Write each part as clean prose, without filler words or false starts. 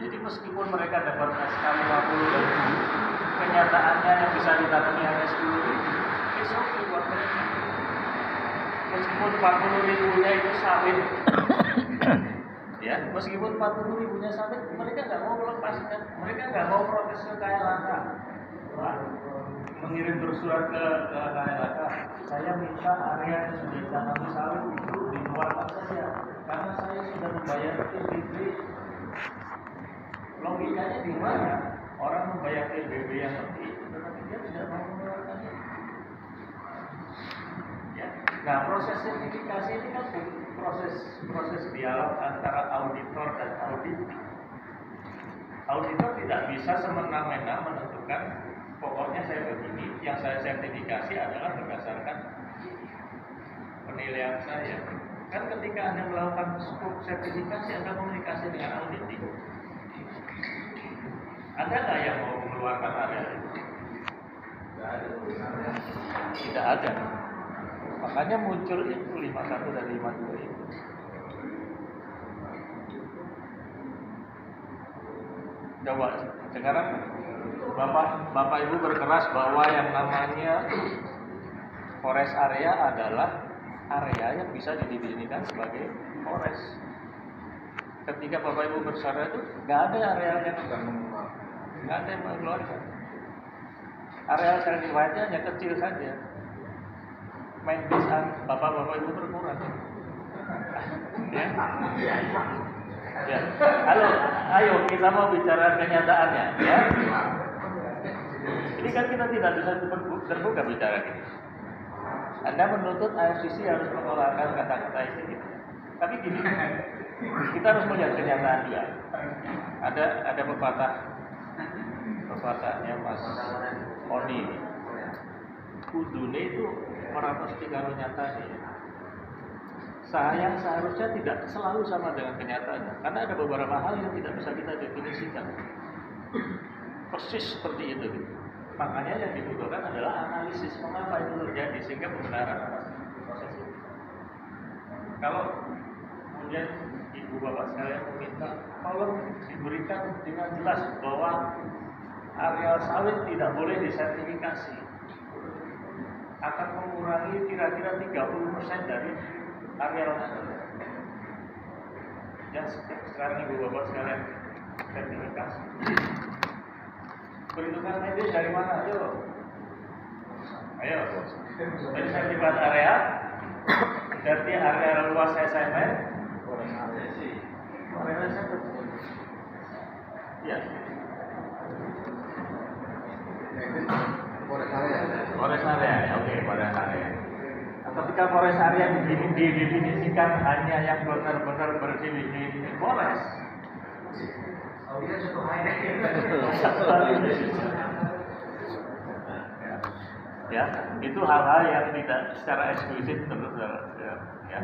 Jadi meskipun mereka dapat SK 50.000, kenyataannya yang bisa didatangi hanya 10.000, it's okay buat mereka. Meskipun 40.000-nya itu sawit, ya, meskipun 40.000-nya sawit, mereka nggak mau melepaskan, mereka nggak mau protes ke KLHK. Mengirim bersurat ke KLHK, saya minta area yang sudah ditanami sawit itu dikeluarkan saja, karena saya sudah membayar PBB. Logikanya di mana? Orang membayar PBB yang lebih, tetapi dia tidak mau mengeluarkannya. Ya. Nah, proses sertifikasi ini kan proses dialog antara auditor dan audit. Auditor tidak bisa semena-mena menentukan pokoknya saya begini, yang saya sertifikasi adalah berdasarkan penilaian saya. Kan ketika Anda melakukan sertifikasi, Anda komunikasi dengan auditing. Ada nggak yang mau mengeluarkan area itu? Tidak ada. Makanya muncul itu 51 dan 52 itu. Coba sekarang Bapak Ibu berkeras bahwa yang namanya forest area adalah area yang bisa didefinisikan sebagai forest. Ketika Bapak Ibu bersuara itu nggak ada area yang nggak ada yang mengeluarkan. Area certified-nya hanya kecil saja. Main bisa Bapak Ibu berkurang. Ya. Ya. Halo, ayo kita mau bicara kenyataannya, ya. Ini kan kita tidak bisa terbuka bicara ini. Anda menuntut AFCC harus mengeluarkan kata-kata itu. Tapi gini, kita harus melihat kenyataan juga. Ada pepatahnya Mas Oni. Kudune itu orang mesti kalau nyatanya. Sayang seharusnya tidak selalu sama dengan kenyataannya, karena ada beberapa hal yang tidak bisa kita definisikan. Persis seperti itu. Makanya yang dibutuhkan adalah analisis mengapa itu terjadi sehingga pembenaran atas proses itu. Kalau kemudian Ibu Bapak sekalian meminta tolong diberikan dengan jelas bahwa areal sawit tidak boleh disertifikasi, akan mengurangi kira-kira 30% dari areal yang sekarang Ibu Bapak sekalian sertifikasi. Perhitungan medis dari mana? Ayo. Dari sertifikat area, berarti area luas SMN, ya. Forest area, ya, oke, forest area. Ketika forest area didefinisikan hanya yang benar-benar berdefinisi forest. Ya, itu hal-hal yang tidak secara eksplisit terus ya.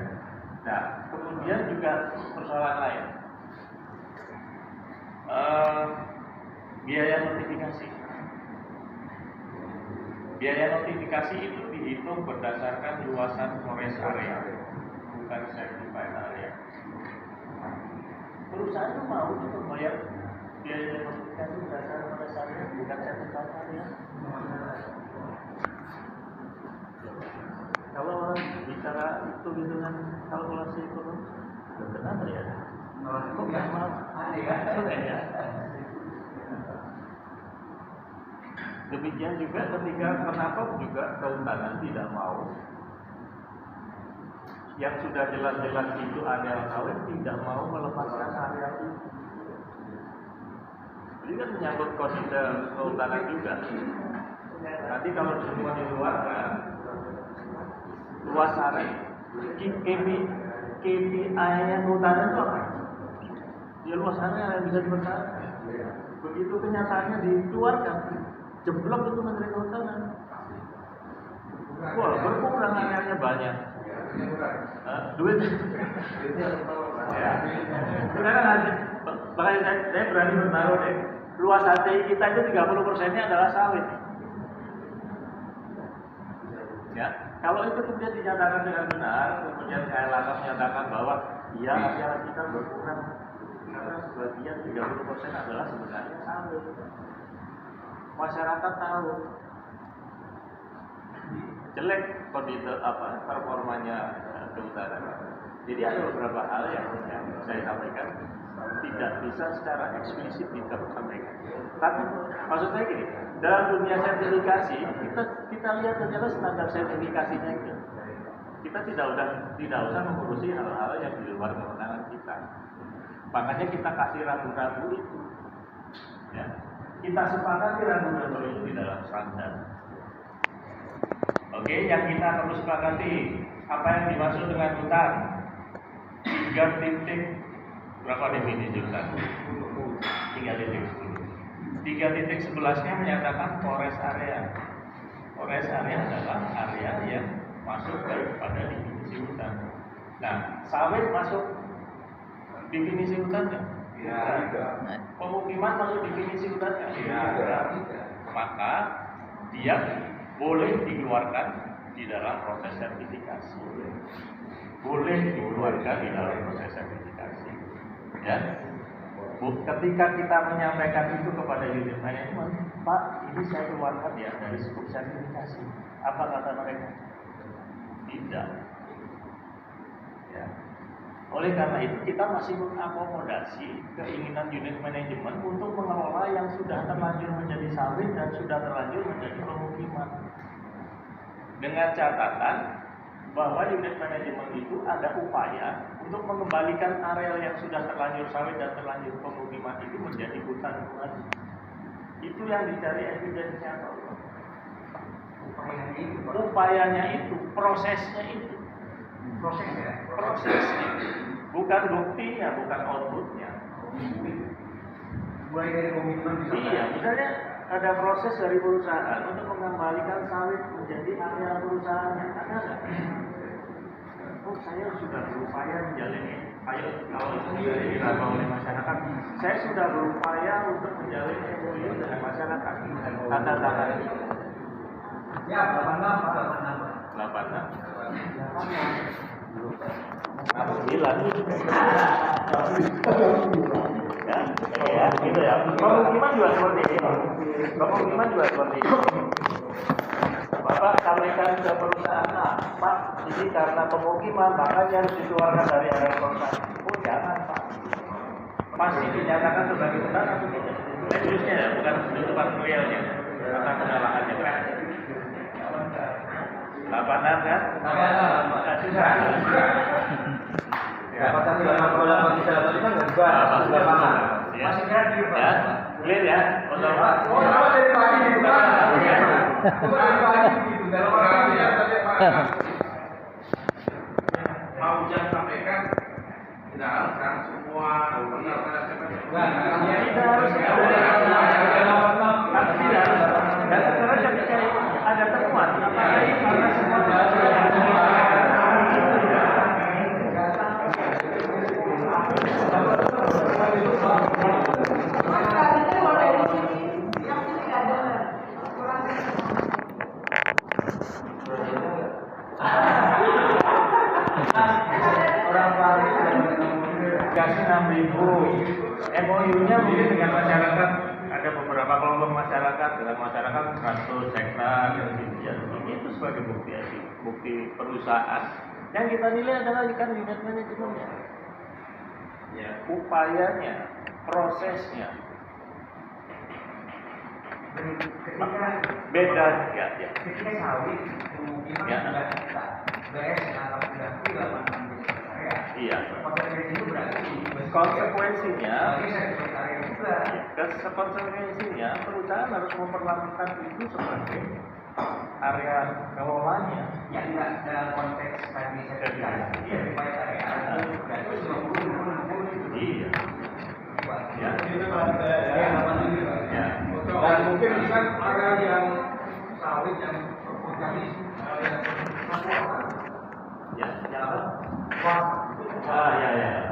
Nah, kemudian juga persoalan lain, biaya notifikasi. Biaya notifikasi itu dihitung berdasarkan luasan forest area, bukan certified area. Perusahaan itu mau untuk membayar biaya notifikasi berdasarkan forest area, bukan certified area. Kalau bicara hitung-hitungan kalkulasi ekonomi, kenapa ya? Kok nggak mau? Ya. Demikian juga ketika kenapa juga kehutanan tidak mau yang sudah jelas-jelas itu area sawit tidak mau melepaskan area itu. Jadi kan menyangkut kode kehutanan juga. Nanti kalau semua dikeluarkan luas area, KPI-nya kehutanan itu apa? Ya luas area yang bisa dipertahankan. Begitu kenyataannya dikeluarkan, jeblok itu Menteri Kehutanan. Wah, berkurang areanya banyak. Duit. Ya. Sekarang aja, makanya saya berani bertaruh deh. Luas HTI kita itu 30%-nya adalah sawit. Ya, kalau itu kemudian dinyatakan dengan benar, kemudian KLHK menyatakan bahwa iya area kita berkurang karena sebagian 30% adalah sebenarnya sawit. Masyarakat tahu jelek kondisi performanya kehutanan. Jadi ada beberapa hal yang saya sampaikan tidak bisa secara eksplisit disampaikan. Tapi maksud saya gini, dalam dunia sertifikasi kita lihat ternyata standar sertifikasinya itu. Kita tidak usah mengurusi hal-hal yang di luar kewenangan kita. Makanya kita kasih ragu-ragu itu. Ya. Kita sepakati ragu-ragu itu di dalam standar. Oke, yang kita perlu sepakati apa yang dimaksud dengan hutan? 3 titik berapa definisi hutan? 3 titik 10. 3 titik 11-nya menyatakan forest area. Forest area adalah area yang masuk pada definisi hutan. Nah, sawit masuk definisi hutannya? Ya. Pemukiman masuk definisi hutannya? Ya. Maka dia boleh dikeluarkan di dalam proses sertifikasi. Boleh dikeluarkan di dalam proses sertifikasi. Ya. Ketika kita menyampaikan itu kepada unit manajemen, Pak, ini saya keluarkan ya dari skop sertifikasi. Apa kata mereka? Tidak. Ya. Oleh karena itu kita masih mengakomodasi keinginan unit manajemen untuk mengelola yang sudah terlanjur menjadi sawit dan sudah terlanjur menjadi pemukiman. Dengan catatan bahwa unit manajemen itu ada upaya untuk mengembalikan areal yang sudah terlanjur sawit dan terlanjur pemukiman itu menjadi hutan kembali. Itu yang dicari evidence-nya. Upayanya itu, prosesnya itu. Prosesnya. Bukan buktinya, bukan outputnya. Mulai dari komitmen. Iya, misalnya ada proses dari perusahaan untuk mengembalikan sawit menjadi area perusahaannya. Ada nggak? Oh, saya sudah berupaya menjalin ayo kalau itu diraba oleh masyarakat. Saya sudah berupaya untuk menjalin MOU dengan masyarakat. Tanda tangan. Ya, 86. 9. Ya, gitu ya. Pemukiman juga seperti ini. Pemukiman juga seperti ini. Bapak sampaikan ke perusahaan, Pak, ini karena pemukiman makanya harus dikeluarkan dari area perusahaan. Oh jangan Pak, masih dinyatakan sebagai hutan atau tidak? Seriusnya ya, bukan penutupan realnya karena penalahannya kan. 86 kan? 86. Dapatan 88 bisa dapat kan enggak juga. Masih gratis, Pak. Ya, clear ya. Untuk Oh, sama dari pagi gitu kan. Dari pagi gitu. Dalam orang ya saja Pak. Mau Ujang sampaikan tidak harus kan semua ya tidak harus dan sekarang ketika ada temuan apakah ini karena semua kasih 6.000 MOU-nya mungkin dengan masyarakat ada beberapa kelompok masyarakat dengan masyarakat 100 hektar ya, itu sebagai bukti perusahaan yang kita nilai adalah ikan unit manajemennya ya, upayanya, prosesnya beda ya. Ketika sawit pemukiman sudah bisa beres atau sudah tidak iya. Konsekuensi itu berarti konsekuensinya juga. Konsekuensinya perusahaan harus memperlakukan itu sebagai area kelolanya. Ya enggak dalam konteks tadi sertifikasi. Iya, supaya area berarti 50. Iya. Ya. Ya. Dan mungkin bisa area yang sawit yang organis Ya, yang apa? Wah, ya.